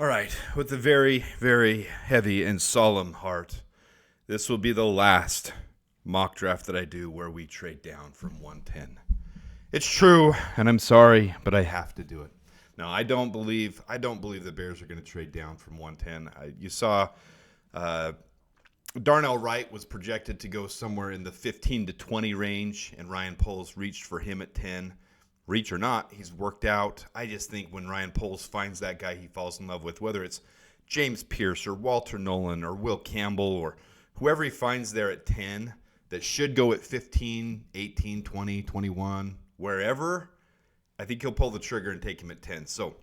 All right, with a very, very heavy and solemn heart, this will be the last mock draft that I do where we trade down from 110. It's true, and I'm sorry, but I have to do it. No, I don't believe the Bears are going to trade down from 110. You saw Darnell Wright was projected to go somewhere in the 15 to 20 range, and Ryan Poles reached for him at 10. Reach or not, he's worked out. I just think when Ryan Poles finds that guy he falls in love with, whether it's James Pierce or Walter Nolan or Will Campbell or whoever he finds there at 10 that should go at 15, 18, 20, 21, wherever, I think he'll pull the trigger and take him at 10. So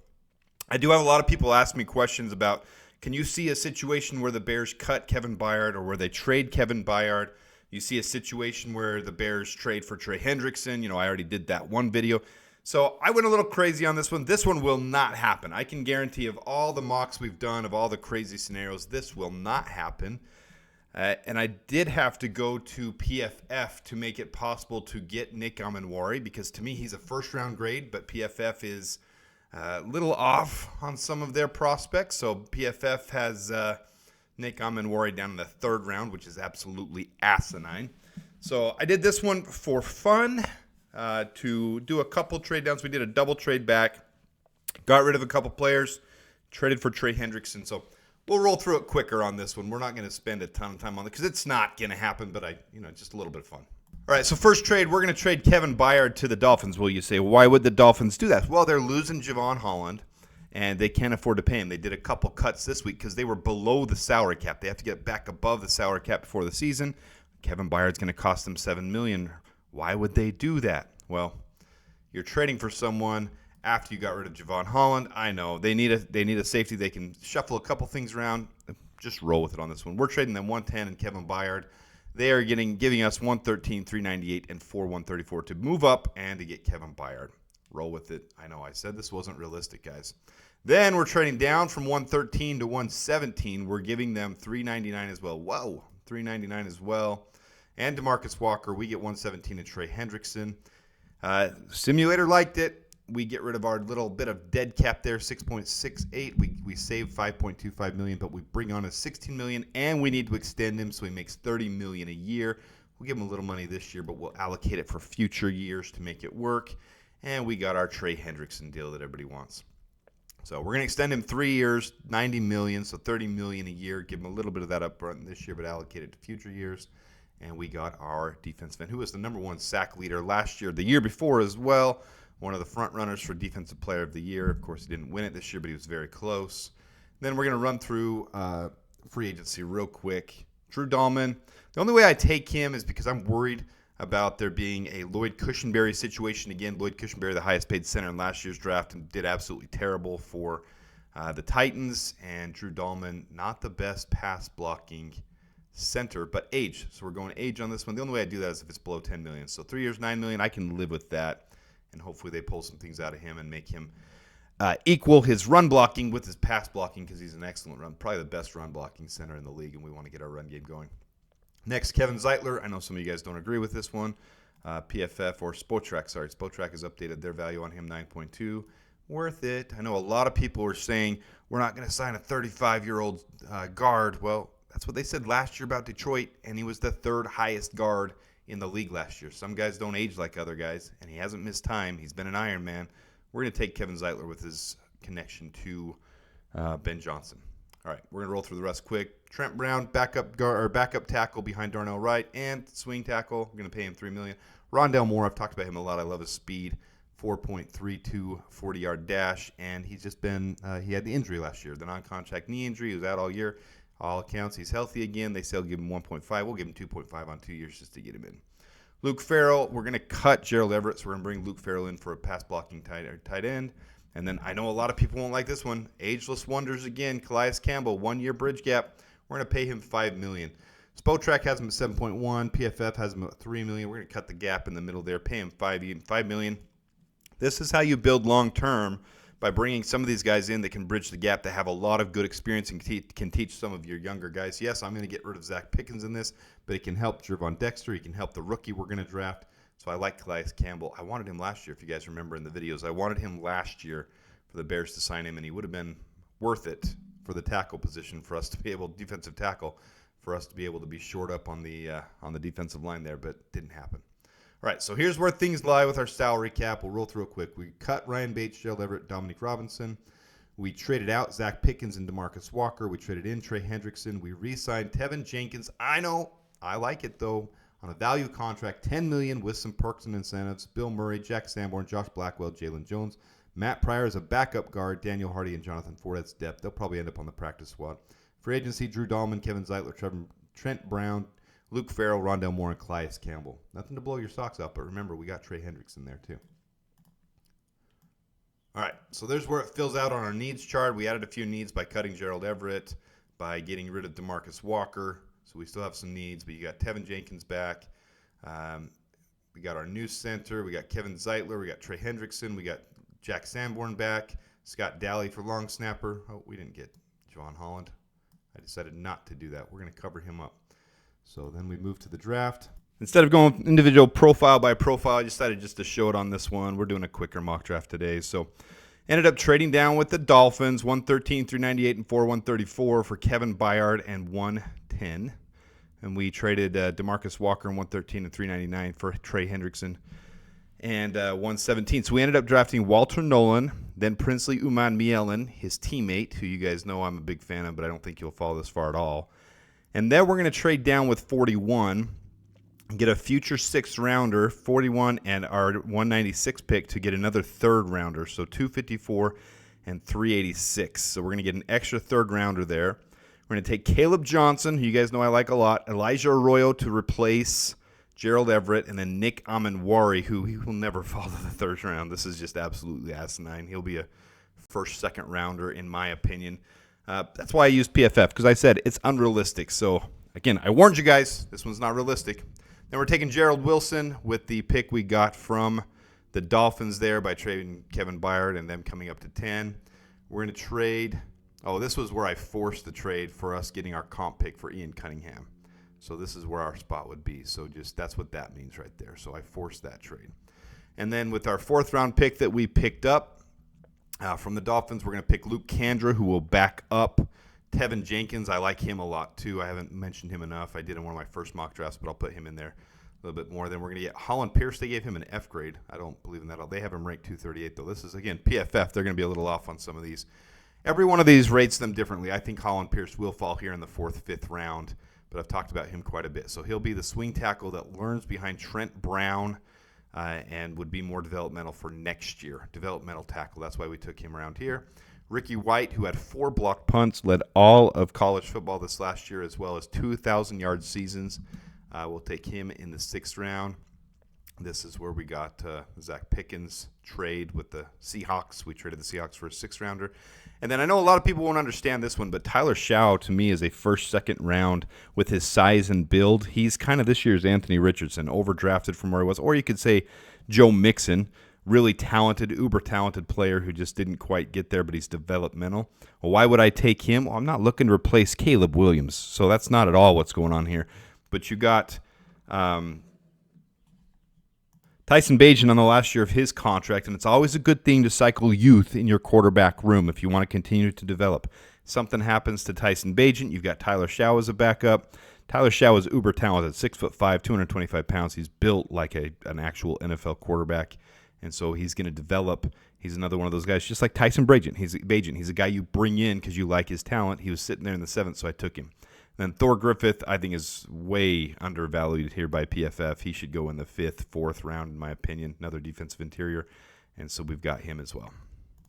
I do have a lot of people ask me questions about, can you see a situation where the Bears cut Kevin Byard or where they trade Kevin Byard? You see a situation where the Bears trade for Trey Hendrickson. I already did that one video. So I went a little crazy on this one. This one will not happen. I can guarantee of all the mocks we've done, of all the crazy scenarios, this will not happen. And I did have to go to PFF to make it possible to get Nick Amenwari, because to me he's a first-round grade, but PFF is a little off on some of their prospects. So PFF has Nick Amenwari down in the third round, which is absolutely asinine. So I did this one for fun to do a couple trade downs. We did a double trade back, got rid of a couple players, traded for Trey Hendrickson. So we'll roll through it quicker on this one. We're not going to spend a ton of time on it because it's not going to happen, but just a little bit of fun. All right, so first trade, we're going to trade Kevin Byard to the Dolphins. Well, you say, why would the Dolphins do that? Well, they're losing Javon Holland, and they can't afford to pay him. They did a couple cuts this week because they were below the salary cap. They have to get back above the salary cap before the season. Kevin Byard's going to cost them $7 million. Why would they do that? Well, you're trading for someone after you got rid of Javon Holland. I know they need a safety. They can shuffle a couple things around. Just roll with it on this one. We're trading them 110 and Kevin Byard. They are giving us 113, 398, and 134 to move up and to get Kevin Byard. Roll with it. I know I said this wasn't realistic, guys. Then we're trading down from 113 to 117. We're giving them 399 as well. Whoa, 399 as well. And DeMarcus Walker, we get 117 and Trey Hendrickson. Simulator liked it. We get rid of our little bit of dead cap there, 6.68. We save 5.25 million, but we bring on a 16 million, and we need to extend him so he makes 30 million a year. We'll give him a little money this year, but we'll allocate it for future years to make it work. And we got our Trey Hendrickson deal that everybody wants. So we're going to extend him 3 years, 90 million, so 30 million a year. Give him a little bit of that up front this year, but allocate it to future years. And we got our defensive end, who was the number one sack leader last year, the year before as well. One of the front runners for Defensive Player of the Year. Of course, he didn't win it this year, but he was very close. Then we're going to run through free agency real quick. Drew Dahlman. The only way I take him is because I'm worried about there being a Lloyd Cushenberry situation again. Lloyd Cushenberry, the highest paid center in last year's draft, and did absolutely terrible for the Titans. And Drew Dahlman, not the best pass blocking center, but age. So we're going age on this one. The only way I do that is if it's below 10 million. So 3 years, 9 million, I can live with that. And hopefully they pull some things out of him and make him equal his run blocking with his pass blocking, because he's an excellent probably the best run blocking center in the league, and we want to get our run game going. Next, Kevin Zeitler. I know some of you guys don't agree with this one. PFF or Spotrac, Spotrac has updated their value on him, 9.2. Worth it. I know a lot of people are saying we're not going to sign a 35-year-old guard. Well, that's what they said last year about Detroit, and he was the third highest guard in the league last year. Some guys don't age like other guys, and he hasn't missed time. He's been an Iron Man. We're going to take Kevin Zeitler with his connection to Ben Johnson. All right, we're going to roll through the rest quick. Trent Brown, backup tackle behind Darnell Wright, and swing tackle. We're going to pay him $3 million. Rondell Moore, I've talked about him a lot. I love his speed, 4.32 40-yard dash, and he's just been he had the injury last year, the non-contact knee injury. He was out all year. All accounts, he's healthy again. They say they'll give him 1.5. We'll give him 2.5 on 2 years just to get him in. Luke Farrell, we're going to cut Gerald Everett, so we're going to bring Luke Farrell in for a pass-blocking tight end. And then I know a lot of people won't like this one. Ageless Wonders again, Calais Campbell, 1 year bridge gap. We're going to pay him $5 million. Spotrac has him at 7.1. PFF has him at $3 million. We're going to cut the gap in the middle there, pay him $5 million. This is how you build long-term, by bringing some of these guys in that can bridge the gap, that have a lot of good experience and can teach some of your younger guys. Yes, I'm going to get rid of Zach Pickens in this, but it can help Jervon Dexter. He can help the rookie we're going to draft. So I like Calais Campbell. I wanted him last year, if you guys remember in the videos. I wanted him last year for the Bears to sign him, and he would have been worth it for the tackle position for us to be able, defensive tackle, for us to be able to be shored up on the defensive line there, but it didn't happen. All right, so here's where things lie with our salary cap. We'll roll through it quick. We cut Ryan Bates, Gerald Everett, Dominique Robinson. We traded out Zach Pickens and DeMarcus Walker. We traded in Trey Hendrickson. We re-signed Tevin Jenkins. I know, I like it though, on a value contract, $10 million with some perks and incentives. Bill Murray, Jack Sanborn, Josh Blackwell, Jalen Jones. Matt Pryor is a backup guard. Daniel Hardy and Jonathan Ford. That's depth. They'll probably end up on the practice squad. Free agency, Drew Dahlman, Kevin Zeitler, Trent Brown, Luke Farrell, Rondell Moore, and Calais Campbell. Nothing to blow your socks out, but remember, we got Trey Hendrickson there too. All right, so there's where it fills out on our needs chart. We added a few needs by cutting Gerald Everett, by getting rid of DeMarcus Walker. So we still have some needs, but you got Tevin Jenkins back. We got our new center. We got Kevin Zeitler. We got Trey Hendrickson. We got Jack Sanborn back. Scott Daly for long snapper. Oh, we didn't get John Holland. I decided not to do that. We're going to cover him up. So then we move to the draft. Instead of going individual profile by profile, I decided just to show it on this one. We're doing a quicker mock draft today. So ended up trading down with the Dolphins, 113 through 98 and 134 for Kevin Byard and 110. And we traded DeMarcus Walker in 113 and 399 for Trey Hendrickson and 117. So we ended up drafting Walter Nolan, then Princely Uman Mielen, his teammate, who you guys know I'm a big fan of, but I don't think you'll follow this far at all. And then we're going to trade down with 41 and get a future sixth rounder, 41, and our 196 pick to get another third rounder. So 254 and 386. So we're going to get an extra third rounder there. We're going to take Caleb Johnson, who you guys know I like a lot, Elijah Arroyo to replace Gerald Everett, and then Nick Amenwari, who he will never fall to the third round. This is just absolutely asinine. He'll be a first, second rounder, in my opinion. That's why I used PFF, because I said it's unrealistic. So, again, I warned you guys, this one's not realistic. Then we're taking Gerald Wilson with the pick we got from the Dolphins there by trading Kevin Byard and them coming up to 10. We're going to trade. Oh, this was where I forced the trade for us getting our comp pick for Ian Cunningham. So this is where our spot would be. So just that's what that means right there. So I forced that trade. And then with our fourth round pick that we picked up from the Dolphins, we're going to pick Luke Kandra, who will back up Tevin Jenkins. I like him a lot too. I haven't mentioned him enough. I did in one of my first mock drafts, but I'll put him in there a little bit more. Then we're going to get Holland Pierce. They gave him an F grade. I don't believe in that. They have him ranked 238 though. This is, again, PFF. They're going to be a little off on some of these. Every one of these rates them differently. I think Holland Pierce will fall here in the fourth, fifth round, but I've talked about him quite a bit. So he'll be the swing tackle that learns behind Trent Brown and would be more developmental for next year. Developmental tackle. That's why we took him around here. Ricky White, who had 4 blocked punts, led all of college football this last year, as well as 2,000-yard seasons. We'll take him in the 6th round. This is where we got Zach Pickens trade with the Seahawks. We traded the Seahawks for a 6th-rounder. And then I know a lot of people won't understand this one, but Tyler Shaw, to me, is a first, second round with his size and build. He's kind of this year's Anthony Richardson, overdrafted from where he was. Or you could say Joe Mixon, really talented, uber-talented player who just didn't quite get there, but he's developmental. Well, why would I take him? Well, I'm not looking to replace Caleb Williams, so that's not at all what's going on here. But you got Tyson Bagent on the last year of his contract, and it's always a good thing to cycle youth in your quarterback room if you want to continue to develop. Something happens to Tyson Bagent, you've got Tyler Shaw as a backup. Tyler Shaw is uber talented, 6'5", 225 pounds. He's built like an actual NFL quarterback, and so he's going to develop. He's another one of those guys, just like Tyson Bagent. He's a guy you bring in because you like his talent. He was sitting there in the 7th, so I took him. Then Thor Griffith, I think, is way undervalued here by PFF. He should go in the 5th, 4th round, in my opinion. Another defensive interior, and so we've got him as well.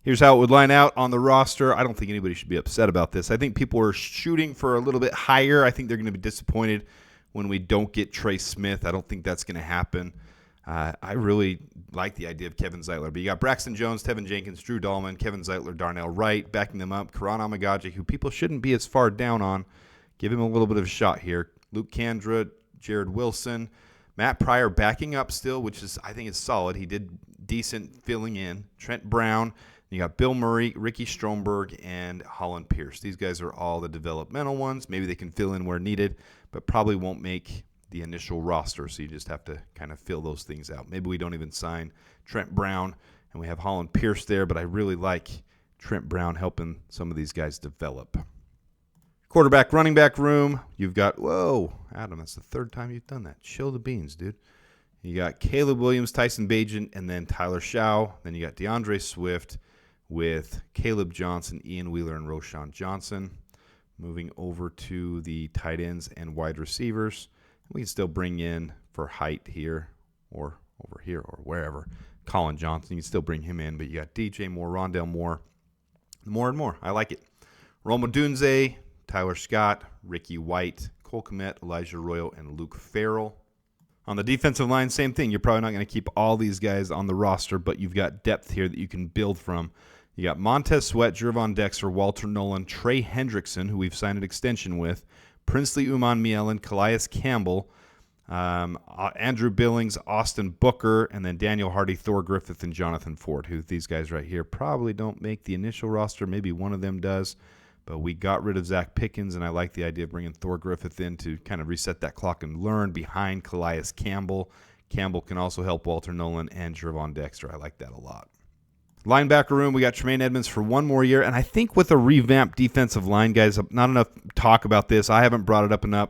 Here's how it would line out on the roster. I don't think anybody should be upset about this. I think people are shooting for a little bit higher. I think they're going to be disappointed when we don't get Trey Smith. I don't think that's going to happen. I really like the idea of Kevin Zeitler. But you got Braxton Jones, Tevin Jenkins, Drew Dahlman, Kevin Zeitler, Darnell Wright, backing them up. Karan Amagaji, who people shouldn't be as far down on. Give him a little bit of a shot here. Luke Kandra, Jared Wilson, Matt Pryor backing up still, which is, I think, is solid. He did decent filling in. Trent Brown. You got Bill Murray, Ricky Stromberg, and Holland Pierce. These guys are all the developmental ones. Maybe they can fill in where needed, but probably won't make the initial roster, so you just have to kind of fill those things out. Maybe we don't even sign Trent Brown, and we have Holland Pierce there, but I really like Trent Brown helping some of these guys develop. Quarterback, running back room, you've got, whoa, Adam, that's the third time you've done that. Chill the beans, dude. You got Caleb Williams, Tyson Bagent, and then Tyler Shaw. Then you got DeAndre Swift with Caleb Johnson, Ian Wheeler, and Roshan Johnson. Moving over to the tight ends and wide receivers. We can still bring in for height here or over here or wherever. Colin Johnson, you can still bring him in, but you got DJ Moore, Rondale Moore, more and more. I like it. Rome Odunze, Tyler Scott, Ricky White, Cole Kmet, Elijah Royal, and Luke Farrell. On the defensive line, same thing. You're probably not going to keep all these guys on the roster, but you've got depth here that you can build from. You got Montez Sweat, Gervon Dexter, Walter Nolan, Trey Hendrickson, who we've signed an extension with, Princely Uman Mielen, Calais Campbell, Andrew Billings, Austin Booker, and then Daniel Hardy, Thor Griffith, and Jonathan Ford, who these guys right here probably don't make the initial roster. Maybe one of them does, but we got rid of Zach Pickens, and I like the idea of bringing Thor Griffith in to kind of reset that clock and learn behind Calais Campbell. Campbell can also help Walter Nolan and Gervon Dexter. I like that a lot. Linebacker room, we got Tremaine Edmonds for one more year, and I think with a revamped defensive line, guys, not enough talk about this. I haven't brought it up enough.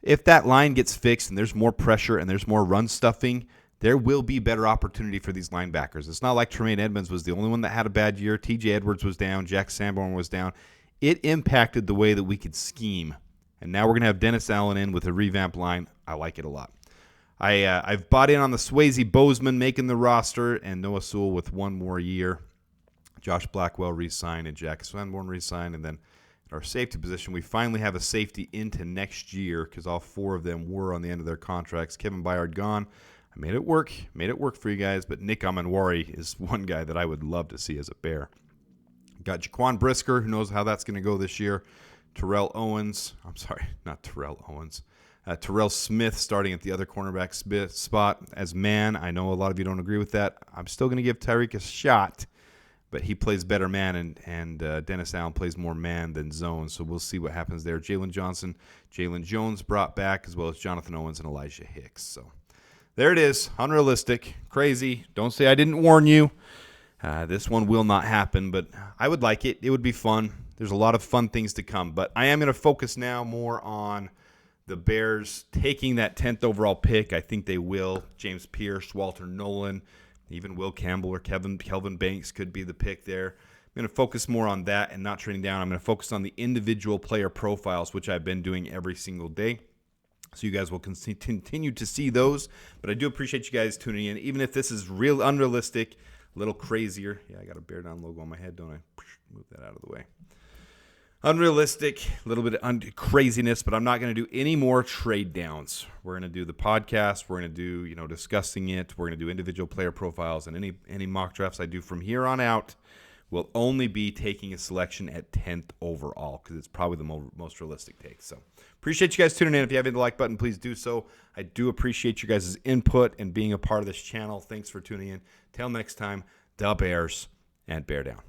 If that line gets fixed and there's more pressure and there's more run stuffing, there will be better opportunity for these linebackers. It's not like Tremaine Edmonds was the only one that had a bad year. TJ Edwards was down. Jack Sanborn was down. It impacted the way that we could scheme, and now we're going to have Dennis Allen in with a revamped line. I like it a lot. I've bought in on the Swayze Bozeman making the roster and Noah Sewell with one more year. Josh Blackwell re-signed and Jack Sanborn re-signed. And then at our safety position, we finally have a safety into next year because all four of them were on the end of their contracts. Kevin Byard gone. I made it work for you guys, but Nick Amanwari is one guy that I would love to see as a Bear. Got Jaquan Brisker, who knows how that's going to go this year. Terrell Smith starting at the other cornerback spot as man. I know a lot of you don't agree with that. I'm still going to give Tyreek a shot, but he plays better man, and Dennis Allen plays more man than zone, so we'll see what happens there. Jalen Jones brought back, as well as Jonathan Owens and Elijah Hicks. So there it is. Unrealistic, crazy. Don't say I didn't warn you. This one will not happen, but I would like it. It would be fun. There's a lot of fun things to come, but I am going to focus now more on the Bears taking that 10th overall pick. I think they will. James Pierce, Walter Nolan, even Will Campbell or Kelvin Banks could be the pick there. I'm going to focus more on that and not trading down. I'm going to focus on the individual player profiles, which I've been doing every single day. So you guys will continue to see those. But I do appreciate you guys tuning in. Even if this is real unrealistic, a little crazier. Yeah, I got a Bear Down logo on my head, don't I? Move that out of the way. Unrealistic, a little bit of craziness, but I'm not going to do any more trade downs. We're going to do the podcast. We're going to do, discussing it. We're going to do individual player profiles, and any mock drafts I do from here on out will only be taking a selection at 10th overall because it's probably the most realistic take. So appreciate you guys tuning in. If you haven't hit the like button, please do so. I do appreciate you guys' input and being a part of this channel. Thanks for tuning in. Till next time, the Bears and Bear Down.